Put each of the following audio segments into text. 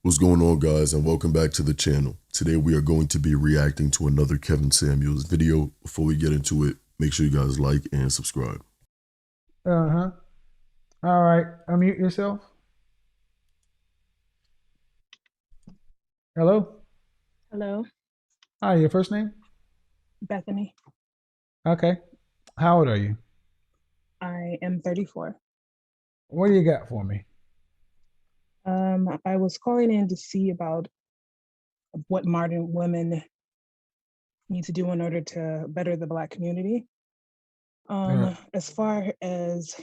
What's going on, guys, and welcome back to the channel. Today we are going to be reacting to another Kevin Samuels video. Before we get into it, make sure you guys like and subscribe. Uh-huh. All right. Unmute yourself. Hello. Hello, Hi, your first name? Bethany. Okay. How old are you? I am 34. What do you got for me? I was calling in to see about what modern women need to do in order to better the Black community. Uh, As far as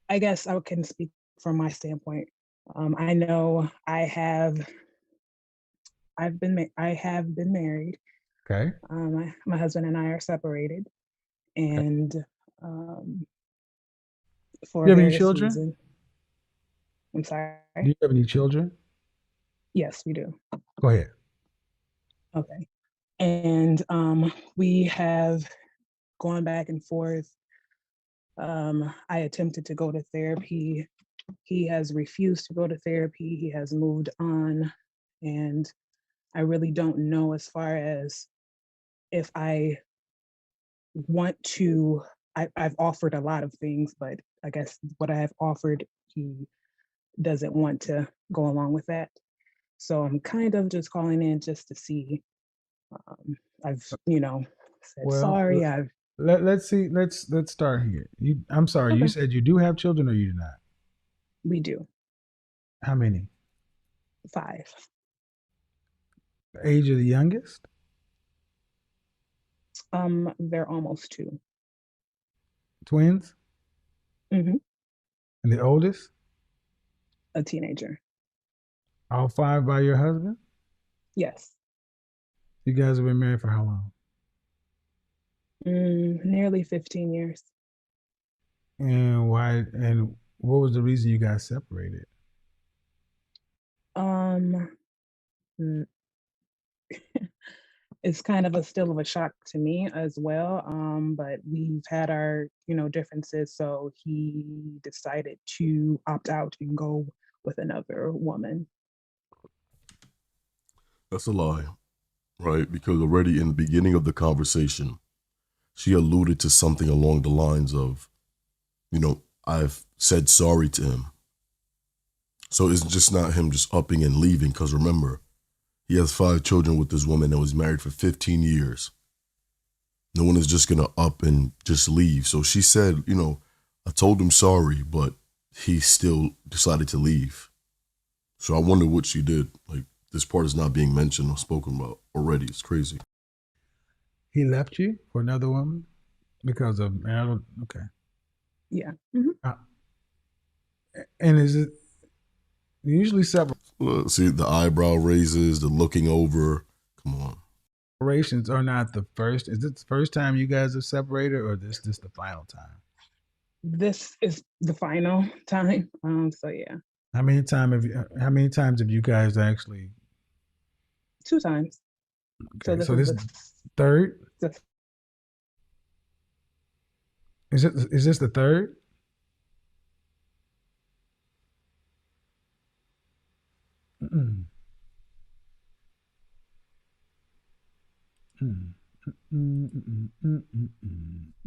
I guess I can speak from my standpoint. I know I have been married. okay. My husband and I are separated, Okay. and um, Do for you have any various children? reasons. I'm sorry. Do you have any children? Yes, we do. Go ahead. Okay. And we have gone back and forth. I attempted to go to therapy. He has refused to go to therapy. He has moved on. And I really don't know as far as if I want to. I've offered a lot of things, but I guess what I have offered, he doesn't want to go along with that. So I'm kind of just calling in just to see. Um, I've, said Well, sorry. I've, let's see. Let's start here. I'm sorry. You okay, said you do have children or you do not? we do. How many? 5. The age of the youngest? They're almost 2. Twins? Hmm. And the oldest? A teenager. All five by your husband? Yes. You guys have been married for how long? Nearly 15 years. And why? And what was the reason you guys separated? Um, mm, it's kind of a still of a shock to me as well. But we've had our, differences. So he decided to opt out and go with another woman. That's a lie, right? Because already in the beginning of the conversation, she alluded to something along the lines of, I've said sorry to him. So it's just not him just upping and leaving. Because remember, he has 5 children with this woman that was married for 15 years. No one is just going to up and just leave. So she said, I told him sorry, but he still decided to leave. So I wonder what she did. Like, this part is not being mentioned or spoken about already. It's crazy. He left you for another woman because of marital. Okay. Yeah. Hmm. Uh, and is it usually See the eyebrow raises, the looking over. Come on. separations are not the first? Is it the first time you guys have separated, or this the final time? This is the final time. So yeah, How many times have you guys actually? 2 times. So Okay, this so is this third. the Is this the third? Mm-mm. Mm. Mm, mm, mm, mm, mm,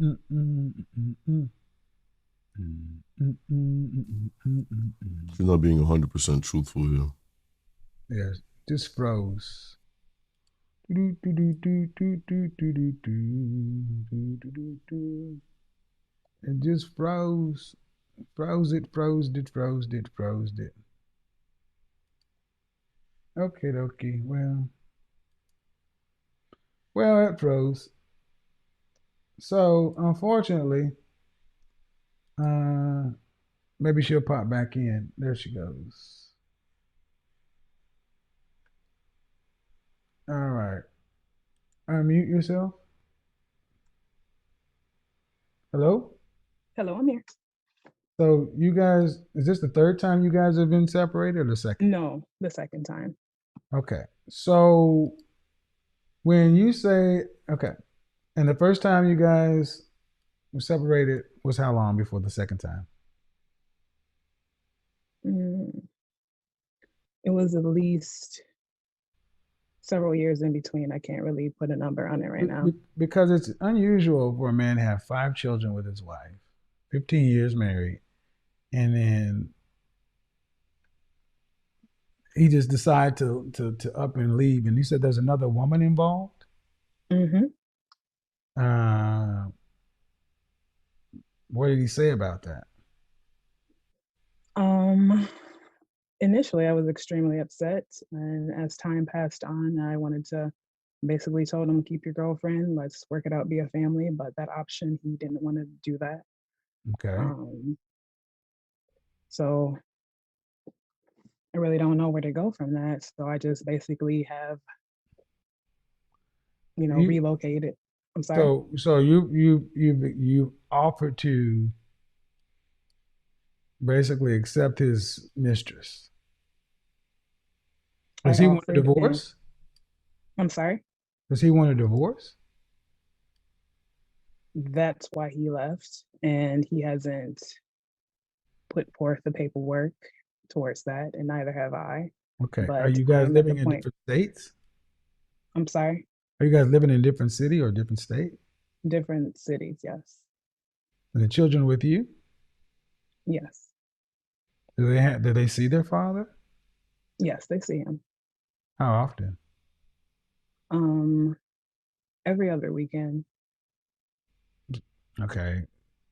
mm, mm, mm, mm, mm, mm, mm, mm, mm. She's not being 100% truthful here. Yeah, just froze. Do, do, do, do, do, do, do, do, do, do, do, do. It just froze. Froze it, froze it, froze it, froze it. Okay, okay. Well, it froze. So unfortunately, uh, maybe she'll pop back in. There she goes. All right. Unmute yourself. Hello. hello. I'm here. So you guys, is this the third time you guys have been separated or the second? No, the second time. Okay. So when you say okay, and the first time you guys were separated was how long before the second time? Mm, It was at least several years in between. I can't really put a number on it right now. Because it's unusual for a man to have 5 children with his wife, 15 years married, and then he just decided to up and leave. And you said there's another woman involved. Hmm. Uh, what did he say about that? Um, Initially, I was extremely upset, and as time passed on, I wanted to basically told him, "Keep your girlfriend. Let's work it out, be a family." But that option, he didn't want to do that. Okay. Um, so I really don't know where to go from that. So I just basically have, You relocated. I'm sorry. so you offered to basically accept his mistress. I Does he want a offered, and divorce? I'm sorry. Does he want a divorce? That's why he left, and he hasn't put forth the paperwork towards that, and neither have I. Okay. Are But you guys I'm at the living in point. different states? I'm sorry. Are you guys living in different city or different state? Different cities. Yes. And the children with you? Yes. Do they see their father? Yes. They see him. How often? Um, every other weekend. Okay.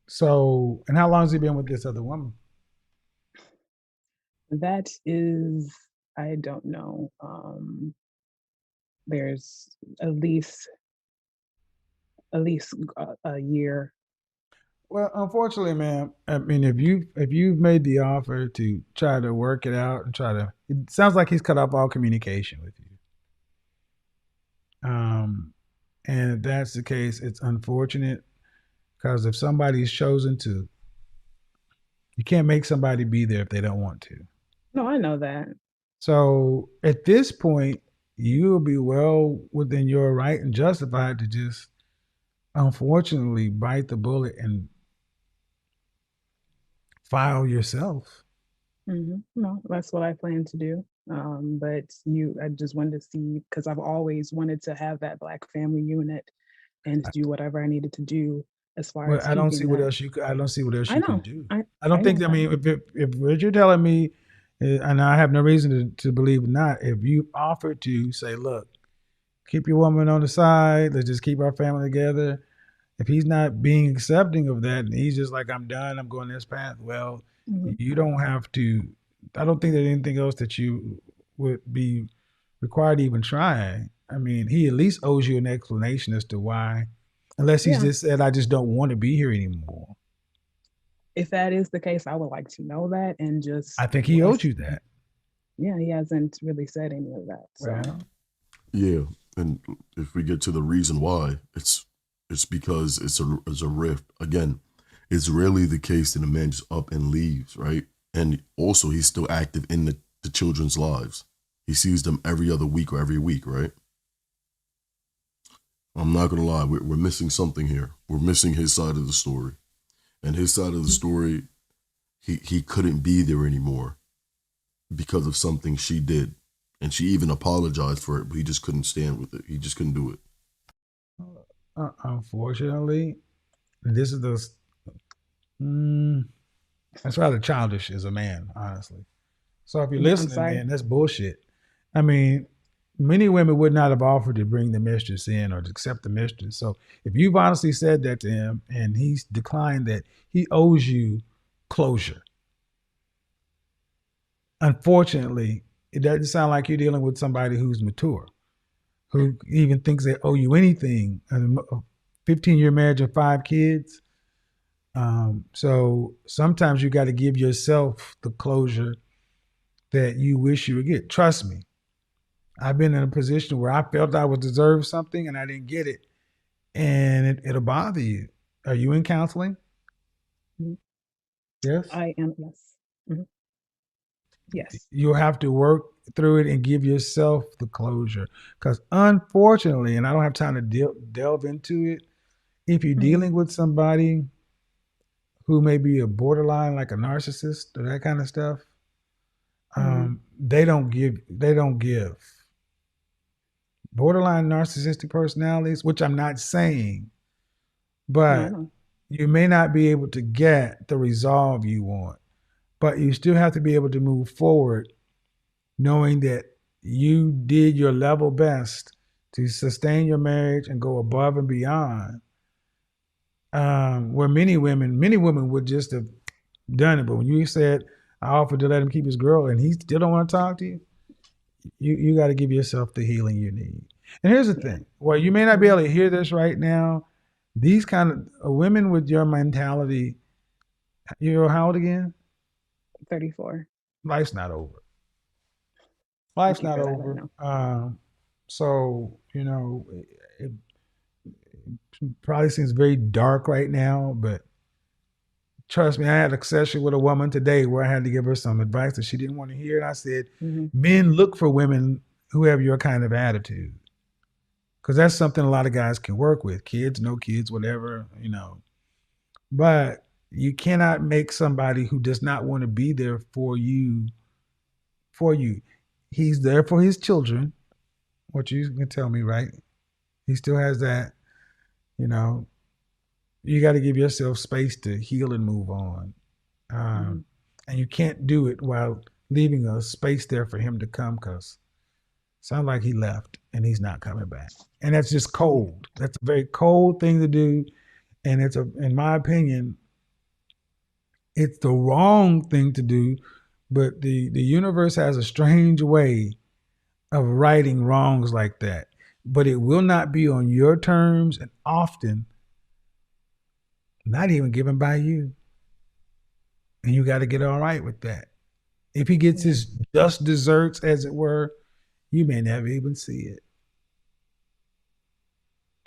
So, and how long has he been with this other woman? That is, I don't know. There's at least a year. Well, unfortunately, man, I mean, if you've made the offer to try to work it out and try to, it sounds like he's cut off all communication with you. Um, and if that's the case, it's unfortunate because if somebody's chosen to, you can't make somebody be there if they don't want to. No, I know that. So at this point, you'll be well within your right and justified to just, unfortunately, bite the bullet and file yourself. No, that's what I plan to do. But I just wanted to see because I've always wanted to have that black family unit and to do whatever I needed to do as far Well, as keeping that. I don't see what else I you can know. do. I I I don't think. know I that. mean, if what you're telling me, and I have no reason to believe not, if you offer to say, look, keep your woman on the side, let's just keep our family together. If he's not being accepting of that, and he's just like, I'm done, I'm going this path. Well, Mhm. you don't have to. I don't think there's anything else that you would be required to even try. I mean, he at least owes you an explanation as to why, unless he's Yeah. just said, I just don't want to be here anymore. If that is the case, I would like to know that and I just think he owed what's you that. yeah, he hasn't really said any of that. So Well, Yeah, and if we get to the reason why, it's because it's a rift. Again, it's rarely the case that a man just up and leaves, right? And also, he's still active in the children's lives. He sees them every other week or every week, right? I'm not gonna lie, we're missing something here. We're missing his side of the story, and his side of the story, he couldn't be there anymore because of something she did, and she even apologized for it, but he just couldn't stand with it. He just couldn't do it. unfortunately, this is the. Mm, that's rather childish as a man, honestly. So if you're I'm listening, sorry. man, that's bullshit. I mean, many women would not have offered to bring the mistress in or to accept the mistress. So if you've honestly said that to him and he's declined that, he owes you closure. Unfortunately, it doesn't sound like you're dealing with somebody who's mature, who even thinks they owe you anything. A 15-year marriage and 5 kids. So sometimes you got to give yourself the closure that you wish you would get. Trust me, I've been in a position where I felt I was deserved something and I didn't get it, and it'll bother you. Are you in counseling? Mhm. Yes. I am, yes. Mhm. Yes. You'll have to work through it and give yourself the closure. Because unfortunately, and I don't have time to delve into it, if you're Mhm. dealing with somebody who may be a borderline, like a narcissist or that kind of stuff, Mhm. they don't give. Borderline narcissistic personalities, which I'm not saying, No, I but know. you may not be able to get the resolve you want, but you still have to be able to move forward knowing that you did your level best to sustain your marriage and go above and beyond. Where many women would just have done it, but when you said I offered to let him keep his girl and he still don't want to talk to you, you got to give yourself the healing you need. And here's the Yeah. thing: well, you may not be able to hear this right now. These kind of women with your mentality, you're how old again? 34. Life's not over. Thank Life's you not for that. I over. know. So it probably seems very dark right now, but trust me, I had a session with a woman today where I had to give her some advice that she didn't want to hear. And I said, Hmm. men look for women who have your kind of attitude. Because that's something a lot of guys can work with. Kids, no kids, whatever. But you cannot make somebody who does not want to be there for you. He's there for his children. What you can tell me, right? He still has that, you know. You got to give yourself space to heal and move on. Hmm. Um, and you can't do it while leaving a space there for him to come because sounds like he left and he's not coming back. And that's just Yeah. cold. That's a very cold thing to do. And in my opinion, it's the wrong thing to do. But the universe has a strange way of righting wrongs like that. But it will not be on your terms and often not even given by you. And you got to get all right with that. If he gets Yeah. his just desserts, as it were, you may never even see it.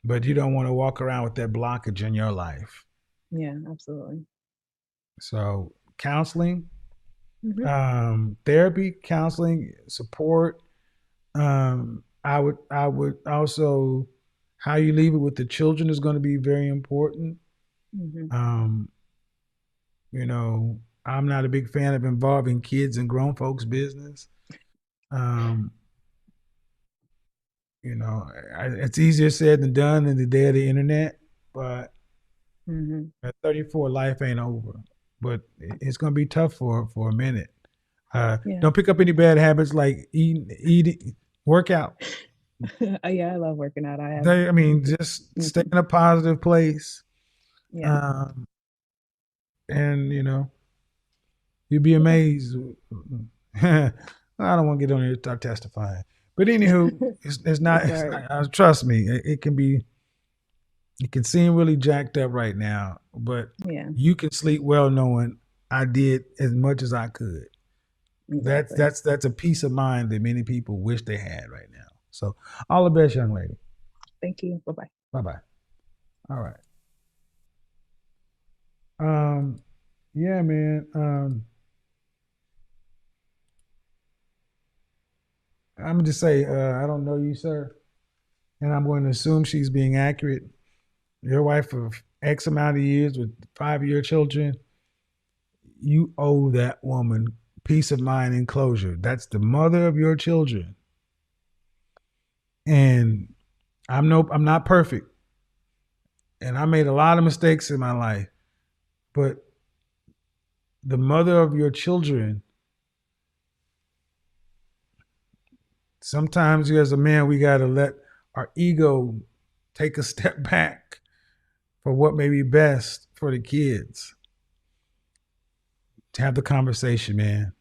But you don't want to walk around with that blockage in your life. Yeah. Absolutely. So, counseling, Hmm. therapy, counseling, support. I would also how you leave it with the children is going to be very important. Hmm. Um, you know, I'm not a big fan of involving kids and grown folks' business. Um, it's easier said than done in the day of the internet, but Hmm. at 34, life ain't over. But it's going to be tough for a minute. Yeah. Don't pick up any bad habits like eating, workout. Yeah. I love working out. I have. I mean, just stay Hmm. in a positive place. Yeah. Um, and, you'd be Okay. amazed. I don't want to get on here and start testifying. But anywho, it's not, It's all right. trust me, it can seem really jacked up right now, but Yeah. you can sleep well knowing I did as much as I could. That's Exactly. that's that's a peace of mind that many people wish they had right now. So all the best, young lady. Thank you. Bye bye. Bye bye. All right. Um, yeah, man. I'm gonna just say I don't know you, sir, and I'm going to assume she's being accurate. Your wife of X amount of years with 5-year children. You owe that woman peace of mind and closure. That's the mother of your children. And I'm not perfect. And I made a lot of mistakes in my life. But the mother of your children, sometimes as a man, we gotta let our ego take a step back for what may be best for the kids. To have the conversation, man.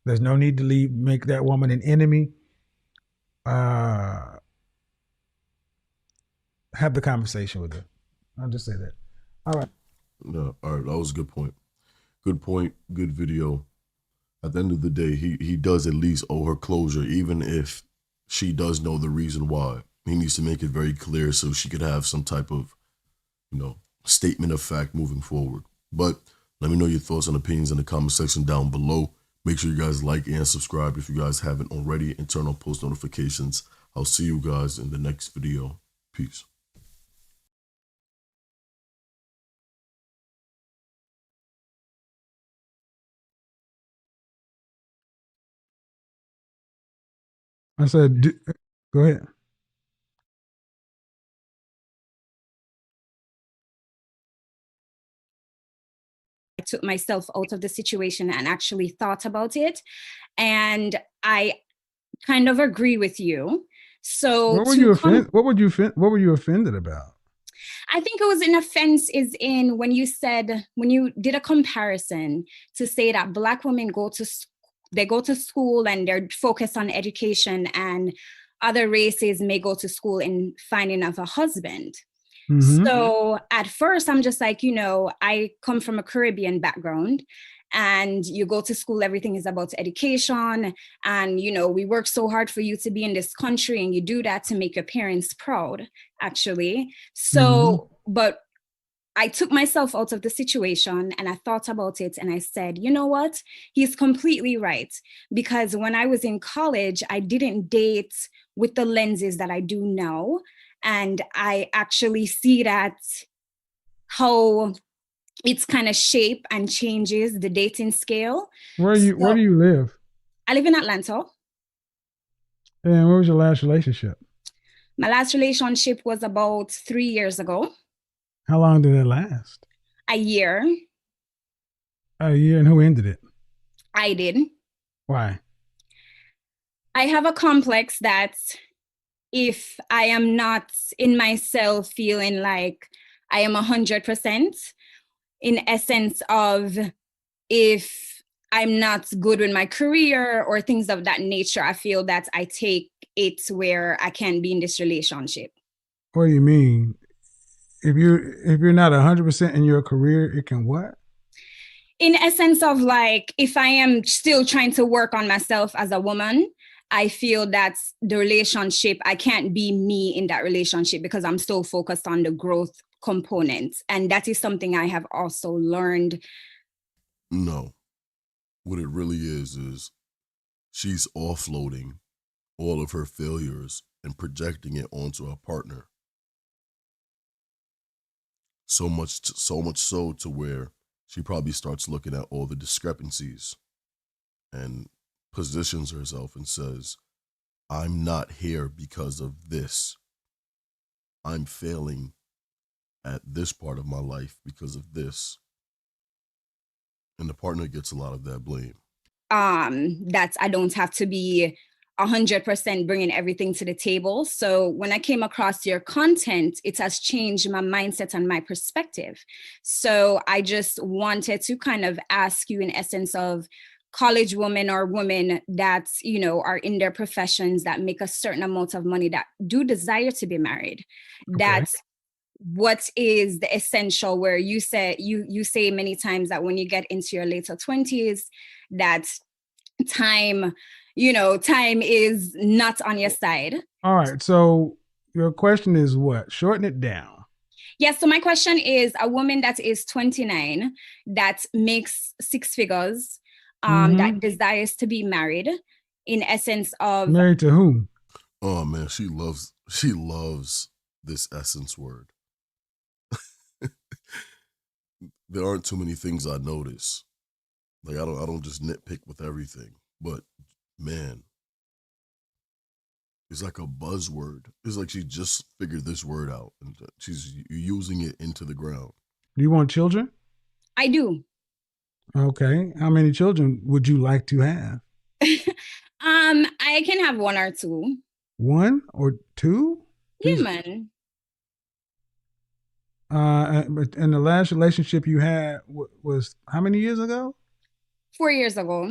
There's no need to make that woman an enemy. Uh, have the conversation with her. I'll just say that. All right. No, all right, that was a good point. Good point. Good video. At the end of the day, he does at least owe her closure, even if she does know the reason why. He needs to make it very clear so she could have some type of, statement of fact moving forward. But let me know your thoughts and opinions in the comment section down below. Make sure you guys like and subscribe if you guys haven't already, and turn on post notifications. I'll see you guys in the next video. Peace. I said, go ahead. I took myself out of the situation and actually thought about it. And I kind of agree with you. So What were to you come, offended? What were you offended about? I think it was an offense is in when you said, when you did a comparison to say that Black women they go to school and they're focused on education, and other races may go to school in finding of a husband. Mm-hmm. So at first, I'm just like, I come from a Caribbean background, and you go to school, everything is about education. And, we work so hard for you to be in this country, and you do that to make your parents proud, actually. Mm-hmm. So, but I took myself out of the situation and I thought about it and I said, you know what? He's completely right. Because when I was in college, I didn't date with the lenses that I do now. And I actually see that how it's kind of shape and changes the dating scale. Where do So you live? I live in Atlanta. And where was your last relationship? My last relationship was about 3 years ago, How long did it last? a year. A year, and who ended it? I did. Why? I have a complex that if I am not in myself feeling like I am 100%, in essence of if I'm not good with my career or things of that nature, I feel that I take it where I can be in this relationship. What do you mean? If you're not 100% in your career, it can what? In essence of like, if I am still trying to work on myself as a woman, I feel that the relationship, I can't be me in that relationship because I'm still focused on the growth component. And that is something I have also learned. No, what it really is she's offloading all of her failures and projecting it onto her partner. So much so to where she probably starts looking at all the discrepancies and positions herself and says, I'm not here because of this. I'm failing at this part of my life because of this. And the partner gets a lot of that blame. That I don't have to be 100% bringing everything to the table. So when I came across your content, it has changed my mindset and my perspective. So I just wanted to kind of ask you in essence of college women or women that, are in their professions that make a certain amount of money that do desire to be married. Okay. That what is the essential where you say many times that when you get into your later 20s, that time time is not on your side. All right. So your question is what? Shorten it down. Yes, so my question is a woman that is 29 that makes six figures, Mm-hmm. that desires to be married, in essence of Married to whom? Oh man, she loves this essence word. There aren't too many things I notice. Like I don't just nitpick with everything. But man, it's like a buzzword. It's like she just figured this word out and she's using it into the ground. Do you want children? I do. Okay. How many children would you like to have? I can have one or two. One or two? Yeah, Just man. but and the last relationship you had was how many years ago? 4 years ago.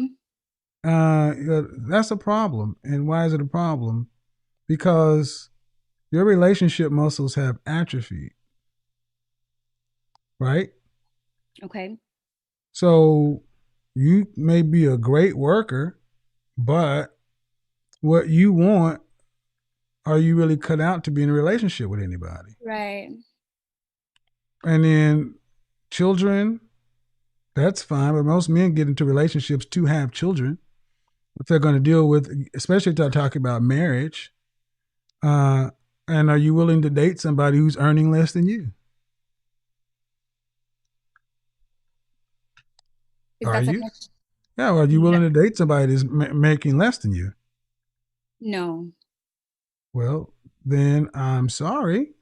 Yeah, that's a problem. And why is it a problem? Because your relationship muscles have atrophied, right? Okay. So you may be a great worker, but what you want, are you really cut out to be in a relationship with anybody? Right. And then children, that's fine, but most men get into relationships to have children. What they're going to deal with, especially if they're talking about marriage. Uh, and are you willing to date somebody who's earning less than you? Is Are that a you? question? Yeah, or are you willing to date somebody that's making less than you? No. Well, then I'm sorry.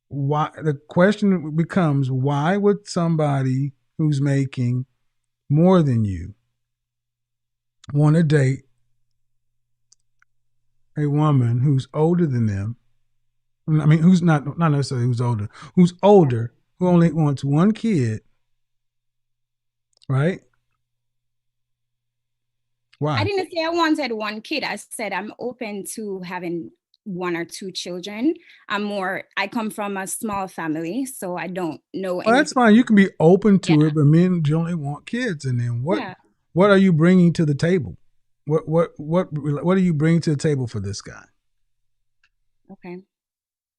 Why the question becomes, why would somebody who's making more than you want to date a woman who's older than them? I mean, who's not necessarily who's older, who only wants one kid, right? I Why? didn't say I wanted one kid. I said I'm open to having one or two children. I come from a small family, so I don't know Well, that's anything. fine. You can be open Yeah. to it, but men generally want kids. And then Yeah. what are you bringing to the table? What are you bringing to the table for this guy? Okay.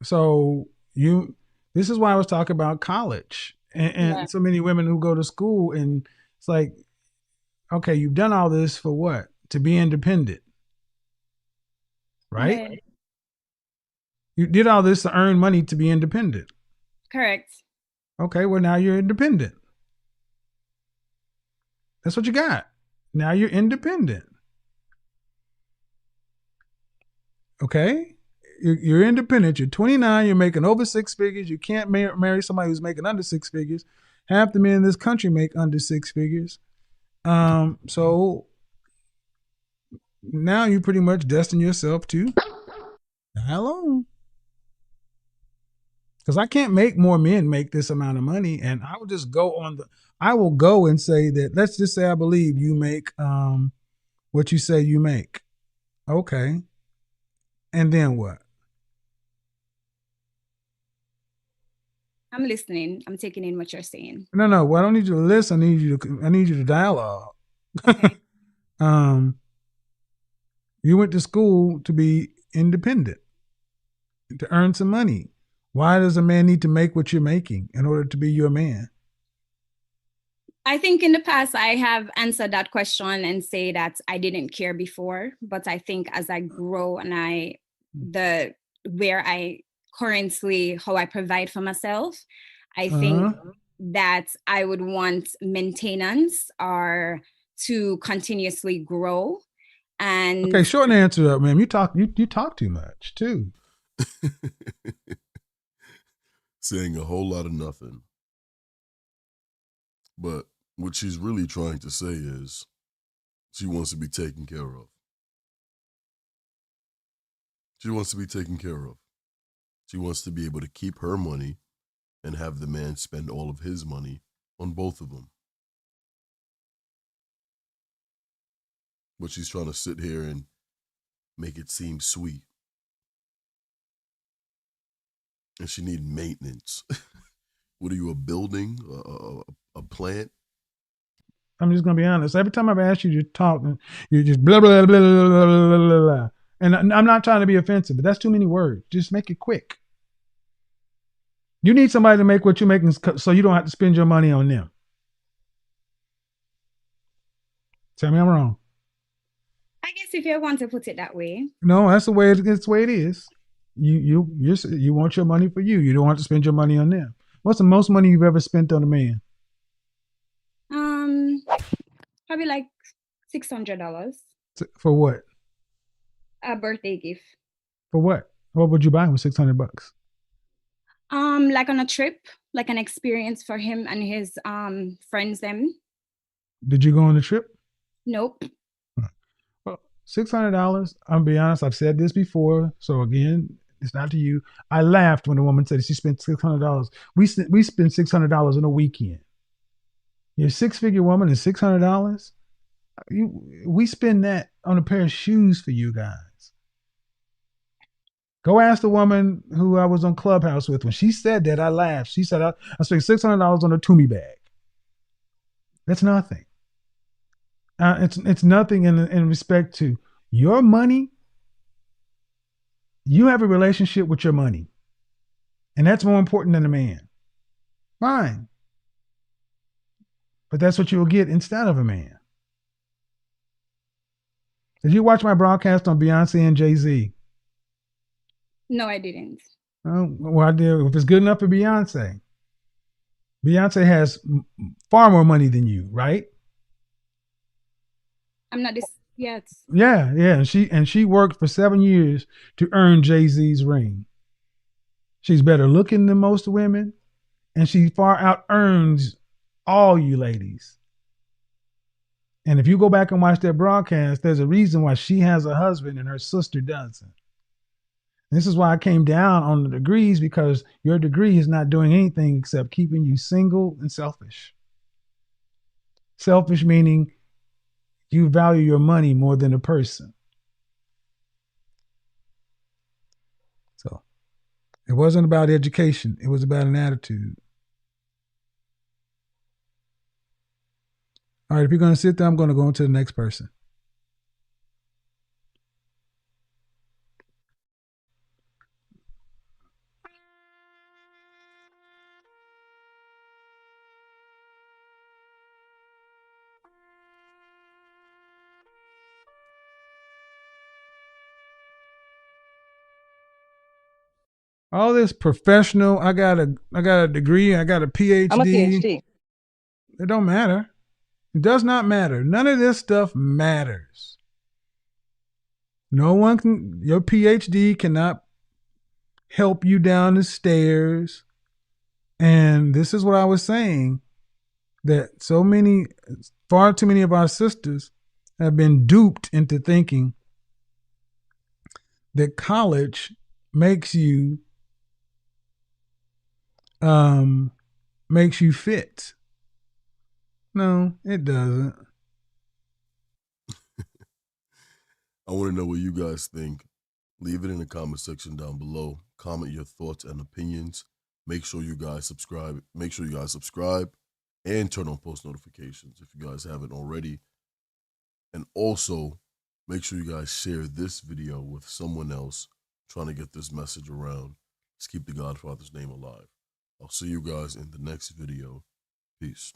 So this is why I was talking about college Yeah. and so many women who go to school, and it's like, okay, you've done all this for what? To be independent, right? Yeah. You did all this to earn money to be independent. Correct. Okay, well, now you're independent. That's what you got. Now you're independent. Okay? You're independent. You're 29. You're making over six figures. You can't marry somebody who's making under six figures. Half the men in this country make under six figures. So now you pretty much destine yourself to die alone. Because I can't make more men make this amount of money, and I will just go on the. I will go and say that. Let's just say I believe you make what you say you make. Okay, and then what? I'm listening. I'm taking in what you're saying. No. Well, I don't need you to listen. I need you to dialogue. Okay. You went to school to be independent, to earn some money. Why does a man need to make what you're making in order to be your man? I think in the past I have answered that question and say that I didn't care before, but I think as I grow and where I currently, how I provide for myself, I think that I would want maintenance or to continuously grow. And Okay, short answer up, ma'am. You talk too much too. Saying a whole lot of nothing. But what she's really trying to say is she wants to be taken care of. She wants to be taken care of. She wants to be able to keep her money and have the man spend all of his money on both of them. But she's trying to sit here and make it seem sweet. And she need maintenance. What are you, a building, a plant? I'm just gonna be honest. Every time I've asked you to talk, you just blah blah blah blah blah blah blah blah. And I'm not trying to be offensive, but that's too many words. Just make it quick. You need somebody to make what you're making, so you don't have to spend your money on them. Tell me I'm wrong. I guess if you want to put it that way. No, that's the way it is. You want your money for you. You don't want to spend your money on them. What's the most money you've ever spent on a man? Probably like $600. For what? A birthday gift. For what? What would you buy with $600? Like on a trip, like an experience for him and his friends them. Did you go on the trip? Nope. Well, $600. I'm gonna be honest. I've said this before, so again, it's not to you. I laughed when the woman said she spent $600. We spend $600 on a weekend. You're a six-figure woman and $600. We spend that on a pair of shoes for you guys. Go ask the woman who I was on Clubhouse with. When she said that, I laughed. She said, I spent $600 on a Toomey bag. That's nothing. It's nothing in respect to your money. You have a relationship with your money. And that's more important than a man. Fine. But that's what you'll get instead of a man. Did you watch my broadcast on Beyonce and Jay-Z? No, I didn't. Well, I did. If it's good enough for Beyonce, Beyonce has far more money than you, right? I'm not Yes. Yeah, and she worked for 7 years to earn Jay-Z's ring. She's better looking than most women, and she far out earns all you ladies. And if you go back and watch that broadcast, there's a reason why she has a husband and her sister doesn't. This is why I came down on the degrees, because your degree is not doing anything except keeping you single and selfish. Selfish meaning you value your money more than a person. So it wasn't about education, it was about an attitude. All right, if you're going to sit there, I'm going to go on to the next person. All this professional, I got a degree, I got a PhD. I'm a PhD. It don't matter. It does not matter. None of this stuff matters. No one can, your PhD cannot help you down the stairs. And this is what I was saying, that far too many of our sisters have been duped into thinking that college makes you fit. No, it doesn't. I want to know what you guys think. Leave it in the comment section down below. Comment your thoughts and opinions. Make sure you guys subscribe. And turn on post notifications if you guys haven't already. And also, make sure you guys share this video with someone else trying to get this message around. Let's keep the Godfather's name alive. I'll see you guys in the next video. Peace.